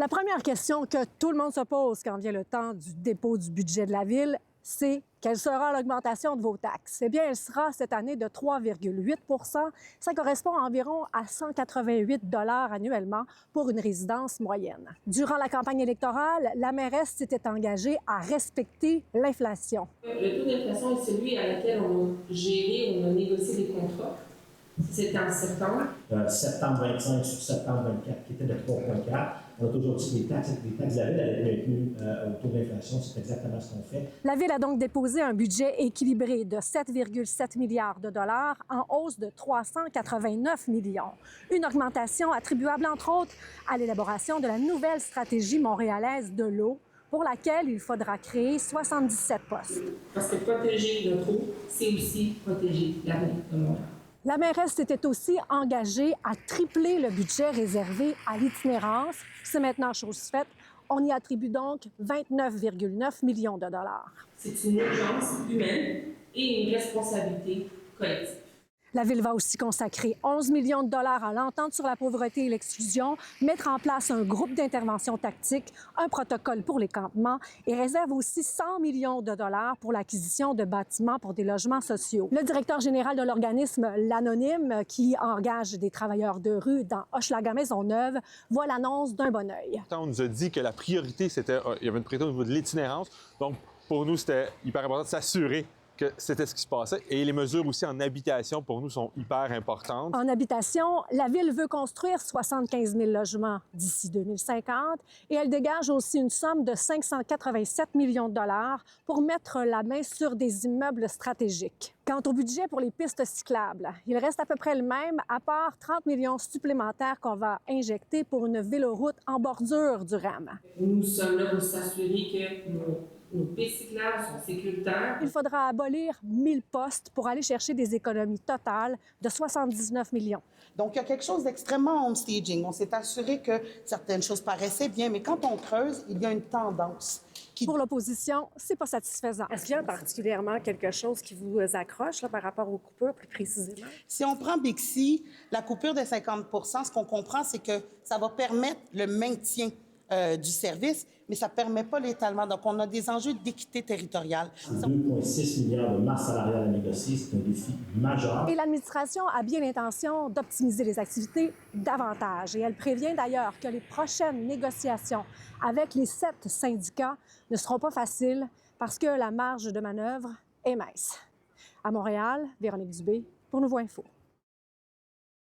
La première question que tout le monde se pose quand vient le temps du dépôt du budget de la Ville, c'est quelle sera l'augmentation de vos taxes? Eh bien, elle sera cette année de 3,8 %. Ça correspond à environ à 188 $ annuellement pour une résidence moyenne. Durant la campagne électorale, la mairesse s'était engagée à respecter l'inflation. Le taux d'inflation est celui à laquelle on a négocié les contrats. C'était en septembre. Septembre 25 sur septembre 24, qui était de 3,4. On a toujours dit que les taxes de la Ville allaient être maintenues au taux d'inflation. C'est exactement ce qu'on fait. La Ville a donc déposé un budget équilibré de 7,7 milliards de dollars en hausse de 389 millions. Une augmentation attribuable, entre autres, à l'élaboration de la nouvelle stratégie montréalaise de l'eau, pour laquelle il faudra créer 77 postes. Parce que protéger notre eau, c'est aussi protéger l'avenir de Montréal. La mairesse s'était aussi engagée à tripler le budget réservé à l'itinérance. C'est maintenant chose faite. On y attribue donc 29,9 millions de dollars. C'est une urgence humaine et une responsabilité collective. La Ville va aussi consacrer 11 millions de dollars à l'entente sur la pauvreté et l'exclusion, mettre en place un groupe d'intervention tactique, un protocole pour les campements et réserve aussi 100 millions de dollars pour l'acquisition de bâtiments pour des logements sociaux. Le directeur général de l'organisme L'Anonyme, qui engage des travailleurs de rue dans Hochelaga-Maisonneuve, voit l'annonce d'un bon œil. On nous a dit que la priorité, c'était, il y avait une priorité au niveau de l'itinérance. Donc, pour nous, c'était hyper important de s'assurer que c'était ce qui se passait. Et les mesures aussi en habitation, pour nous, sont hyper importantes. En habitation, la Ville veut construire 75 000 logements d'ici 2050 et elle dégage aussi une somme de 587 millions de dollars pour mettre la main sur des immeubles stratégiques. Quant au budget pour les pistes cyclables, il reste à peu près le même, à part 30 millions supplémentaires qu'on va injecter pour une véloroute en bordure du REM. Nous sommes là pour s'assurer que nos pistes cyclables sont sécuritaires. Il faudra abolir 1000 postes pour aller chercher des économies totales de 79 millions. Donc, il y a quelque chose d'extrêmement on-staging. On s'est assuré que certaines choses paraissaient bien, mais quand on creuse, il y a une tendance. Pour l'opposition, c'est pas satisfaisant. Est-ce qu'il y a particulièrement quelque chose qui vous accroche là, par rapport aux coupures, plus précisément? Si on prend Bixi, la coupure de 50 % ce qu'on comprend, c'est que ça va permettre le maintien du service, mais ça ne permet pas l'étalement. Donc, on a des enjeux d'équité territoriale. 2,6 milliards de masse salariale à négocier, c'est un défi majeur. Et l'administration a bien l'intention d'optimiser les activités davantage. Et elle prévient d'ailleurs que les prochaines négociations avec les 7 syndicats ne seront pas faciles parce que la marge de manœuvre est mince. À Montréal, Véronique Dubé pour Nouveau Info.